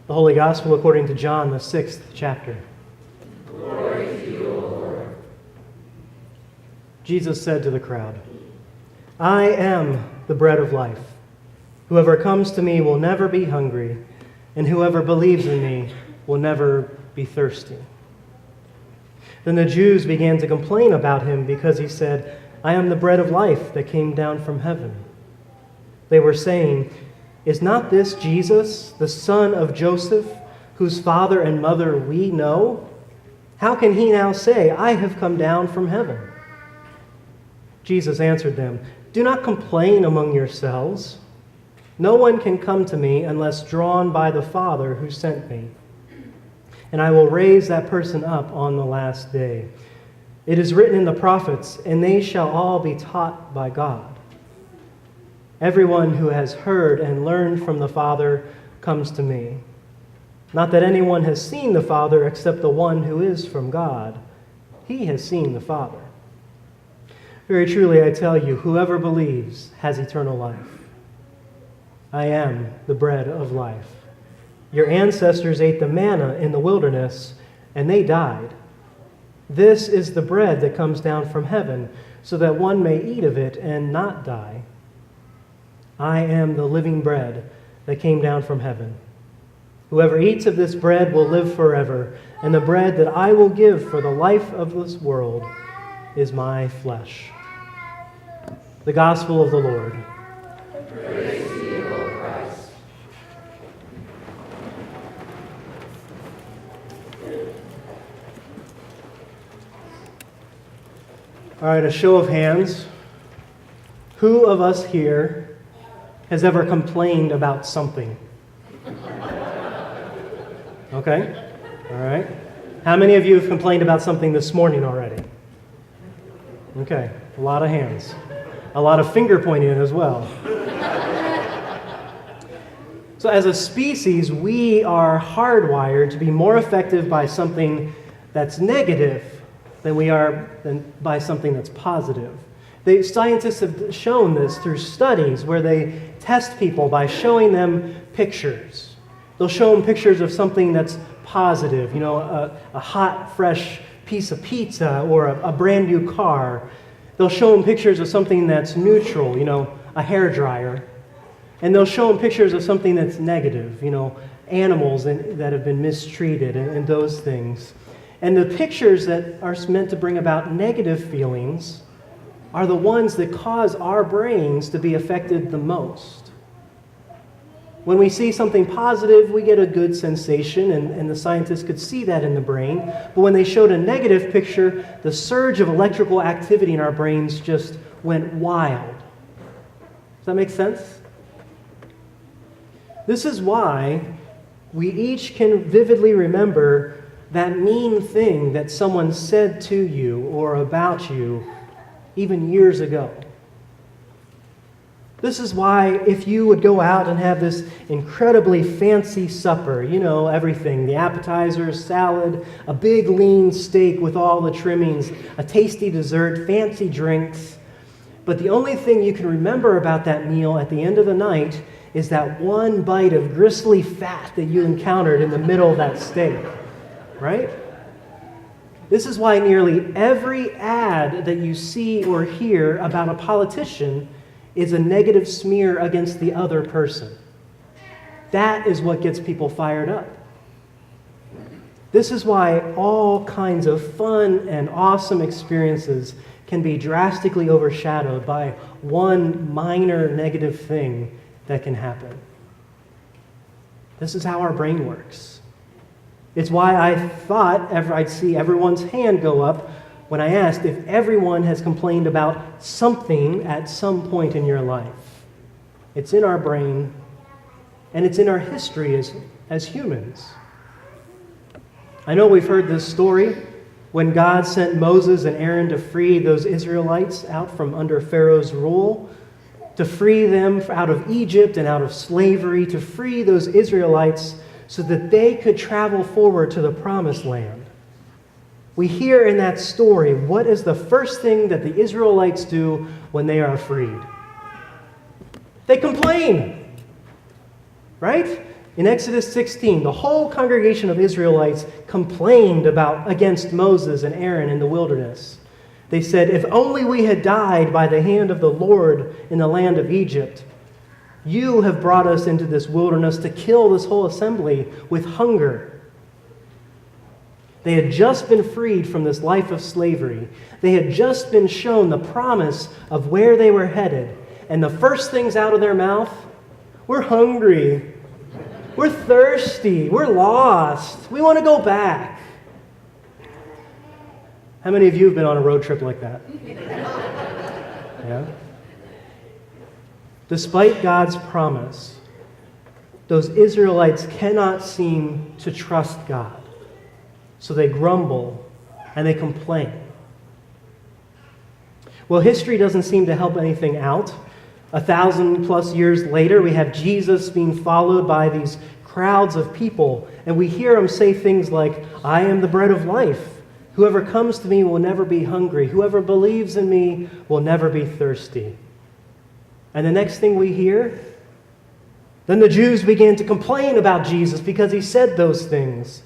The Holy Gospel according to John, the 6th chapter. Glory to you, O Lord. Jesus said to the crowd, I am the bread of life. Whoever comes to me will never be hungry, and whoever believes in me will never be thirsty. Then the Jews began to complain about him because he said, I am the bread of life that came down from heaven. They were saying, Is not this Jesus, the son of Joseph, whose father and mother we know? How can he now say, I have come down from heaven? Jesus answered them, Do not complain among yourselves. No one can come to me unless drawn by the Father who sent me. And I will raise that person up on the last day. It is written in the prophets, and they shall all be taught by God. Everyone who has heard and learned from the Father comes to me. Not that anyone has seen the Father except the one who is from God. He has seen the Father. Very truly I tell you, whoever believes has eternal life. I am the bread of life. Your ancestors ate the manna in the wilderness, and they died. This is the bread that comes down from heaven, so that one may eat of it and not die. I am the living bread that came down from heaven. Whoever eats of this bread will live forever, and the bread that I will give for the life of this world is my flesh. The Gospel of the Lord. Praise to you, O Christ. All right, a show of hands. Who of us here has ever complained about something? Okay, all right. How many of you have complained about something this morning already? Okay, a lot of hands. A lot of finger pointing as well. So as a species, we are hardwired to be more effective by something that's negative than we are by something that's positive. Scientists have shown this through studies where they test people by showing them pictures. They'll show them pictures of something that's positive, a hot, fresh piece of pizza or a brand new car. They'll show them pictures of something that's neutral, a hairdryer. And they'll show them pictures of something that's negative, animals that have been mistreated and those things. And the pictures that are meant to bring about negative feelings are the ones that cause our brains to be affected the most. When we see something positive, we get a good sensation, and the scientists could see that in the brain. But when they showed a negative picture, the surge of electrical activity in our brains just went wild. Does that make sense? This is why we each can vividly remember that mean thing that someone said to you or about you even years ago. This is why if you would go out and have this incredibly fancy supper, everything, the appetizers, salad, a big lean steak with all the trimmings, a tasty dessert, fancy drinks, but the only thing you can remember about that meal at the end of the night is that one bite of gristly fat that you encountered in the middle of that steak, right? This is why nearly every ad that you see or hear about a politician is a negative smear against the other person. That is what gets people fired up. This is why all kinds of fun and awesome experiences can be drastically overshadowed by one minor negative thing that can happen. This is how our brain works. It's why I thought I'd see everyone's hand go up when I asked if everyone has complained about something at some point in your life. It's in our brain, and it's in our history as humans. I know we've heard this story when God sent Moses and Aaron to free those Israelites out from under Pharaoh's rule, to free them out of Egypt and out of slavery, to free those Israelites so that they could travel forward to the promised land. We hear in that story, what is the first thing that the Israelites do when they are freed? They complain, right? In Exodus 16, the whole congregation of Israelites complained against Moses and Aaron in the wilderness. They said, "If only we had died by the hand of the Lord in the land of Egypt. You have brought us into this wilderness to kill this whole assembly with hunger." They had just been freed from this life of slavery. They had just been shown the promise of where they were headed. And the first things out of their mouth, "We're hungry. We're thirsty. We're lost. We want to go back." How many of you have been on a road trip like that? Yeah? Despite God's promise, those Israelites cannot seem to trust God. So they grumble and they complain. Well, history doesn't seem to help anything out. 1,000+ years later, we have Jesus being followed by these crowds of people, and we hear him say things like, "I am the bread of life. Whoever comes to me will never be hungry. Whoever believes in me will never be thirsty." And the next thing we hear, then the Jews began to complain about Jesus because he said those things.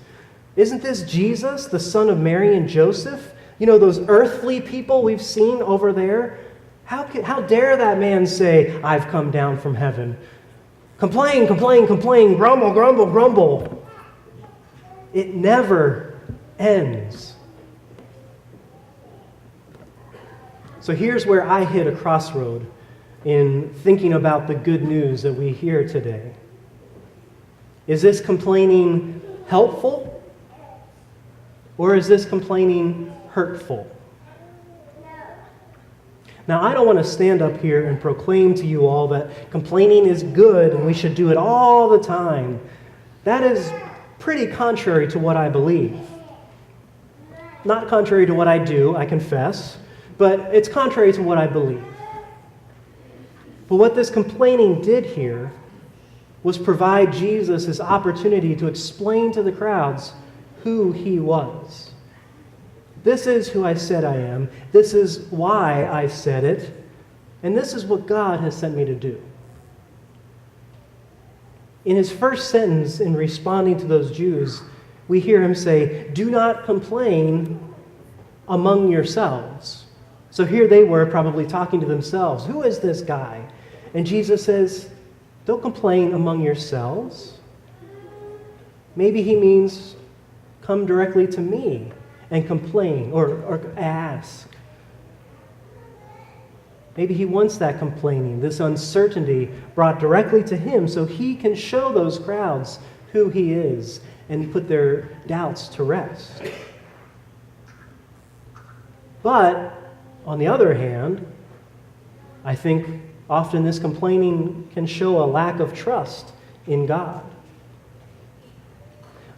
"Isn't this Jesus, the son of Mary and Joseph? You know, those earthly people we've seen over there? How dare that man say, 'I've come down from heaven'? Complain, complain, complain, grumble, grumble, grumble." It never ends. So here's where I hit a crossroad in thinking about the good news that we hear today. Is this complaining helpful? Or is this complaining hurtful? Now, I don't want to stand up here and proclaim to you all that complaining is good and we should do it all the time. That is pretty contrary to what I believe. Not contrary to what I do, I confess, but it's contrary to what I believe. But what this complaining did here was provide Jesus his opportunity to explain to the crowds who he was. This is who I said I am. This is why I said it. And this is what God has sent me to do. In his first sentence, in responding to those Jews, we hear him say, "Do not complain among yourselves." So here they were probably talking to themselves. Who is this guy? And Jesus says, don't complain among yourselves. Maybe he means come directly to me and complain or ask. Maybe he wants that complaining, this uncertainty brought directly to him so he can show those crowds who he is and put their doubts to rest. But on the other hand, I think often this complaining can show a lack of trust in God.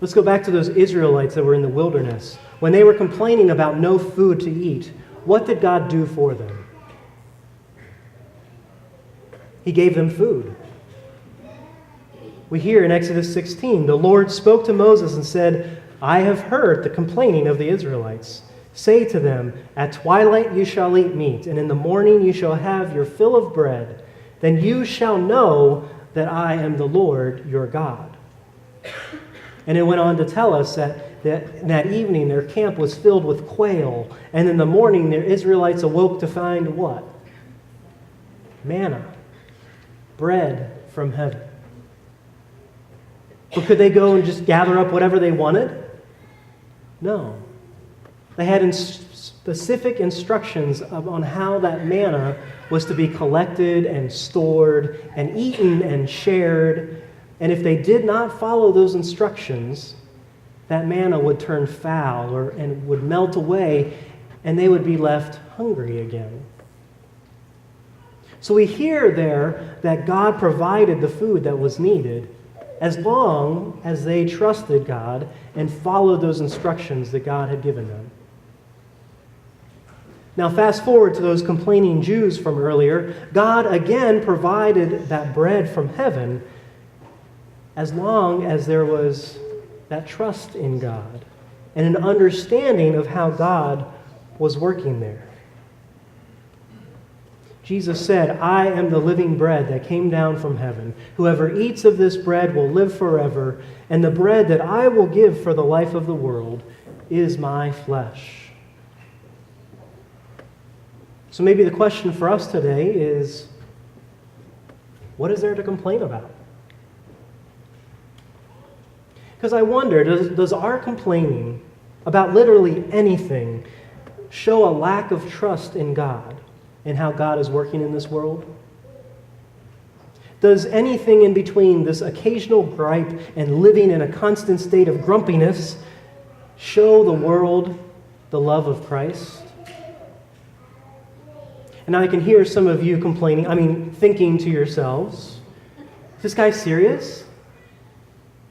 Let's go back to those Israelites that were in the wilderness. When they were complaining about no food to eat, what did God do for them? He gave them food. We hear in Exodus 16, the Lord spoke to Moses and said, "I have heard the complaining of the Israelites. Say to them, at twilight you shall eat meat, and in the morning you shall have your fill of bread. Then you shall know that I am the Lord your God." And it went on to tell us that that evening their camp was filled with quail, and in the morning the Israelites awoke to find what? Manna, bread from heaven. But could they go and just gather up whatever they wanted? No. They had specific instructions on how that manna was to be collected and stored and eaten and shared. And if they did not follow those instructions, that manna would turn foul and would melt away, and they would be left hungry again. So we hear there that God provided the food that was needed as long as they trusted God and followed those instructions that God had given them. Now fast forward to those complaining Jews from earlier. God again provided that bread from heaven as long as there was that trust in God and an understanding of how God was working there. Jesus said, "I am the living bread that came down from heaven. Whoever eats of this bread will live forever, and the bread that I will give for the life of the world is my flesh." So maybe the question for us today is, what is there to complain about? Because I wonder, does our complaining about literally anything show a lack of trust in God and how God is working in this world? Does anything in between this occasional gripe and living in a constant state of grumpiness show the world the love of Christ? And I can hear some of you thinking to yourselves, is this guy serious?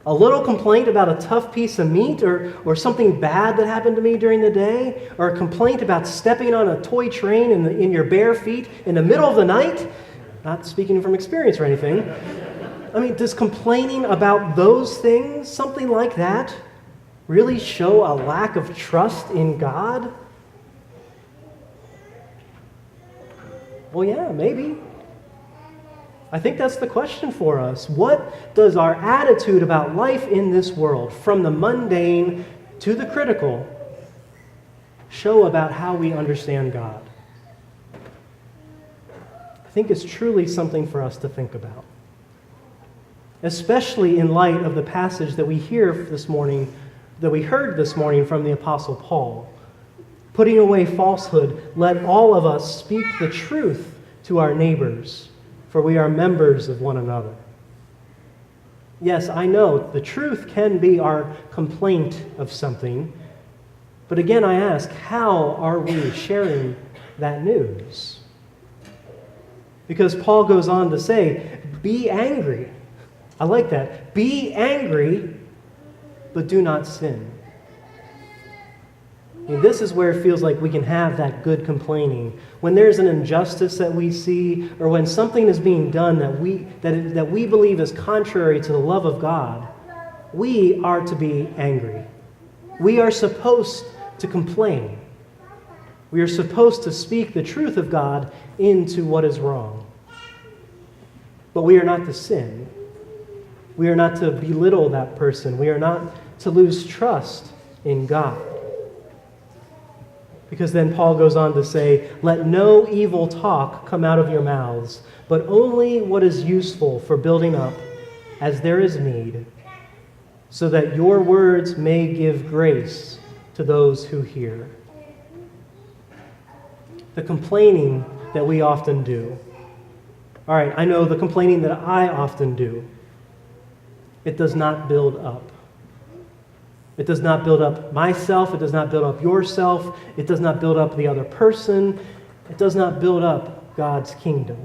A little complaint about a tough piece of meat or something bad that happened to me during the day, or a complaint about stepping on a toy train in your bare feet in the middle of the night? Not speaking from experience or anything. Does complaining about those things, something like that, really show a lack of trust in God? Well, yeah, maybe. I think that's the question for us. What does our attitude about life in this world, from the mundane to the critical, show about how we understand God? I think it's truly something for us to think about, especially in light of the passage that we heard this morning from the Apostle Paul. Putting away falsehood, let all of us speak the truth to our neighbors, for we are members of one another. Yes, I know the truth can be our complaint of something, but again I ask, how are we sharing that news? Because Paul goes on to say, be angry. I like that. Be angry, but do not sin. This is where it feels like we can have that good complaining. When there's an injustice that we see, or when something is being done that we believe is contrary to the love of God, we are to be angry. We are supposed to complain. We are supposed to speak the truth of God into what is wrong. But we are not to sin. We are not to belittle that person. We are not to lose trust in God. Because then Paul goes on to say, let no evil talk come out of your mouths, but only what is useful for building up as there is need, so that your words may give grace to those who hear. The complaining that we often do. All right, I know the complaining that I often do. It does not build up. It does not build up myself. It does not build up yourself. It does not build up the other person. It does not build up God's kingdom.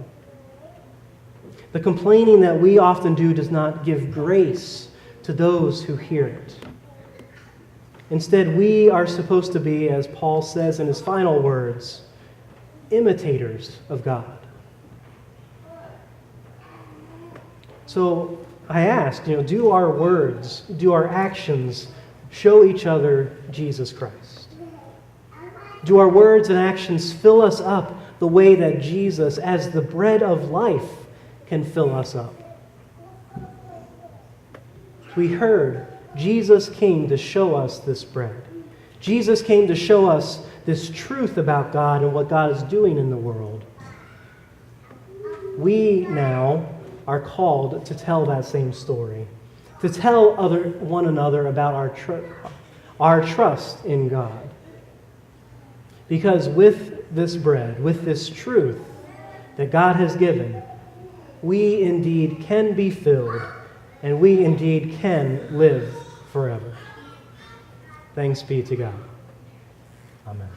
The complaining that we often do does not give grace to those who hear it. Instead, we are supposed to be, as Paul says in his final words, imitators of God. So I ask, do our words, do our actions show each other Jesus Christ? Do our words and actions fill us up the way that Jesus, as the bread of life, can fill us up? We heard Jesus came to show us this bread. Jesus came to show us this truth about God and what God is doing in the world. We now are called to tell that same story, to tell one another about our trust in God. Because with this bread, with this truth that God has given, we indeed can be filled, and we indeed can live forever. Thanks be to God. Amen.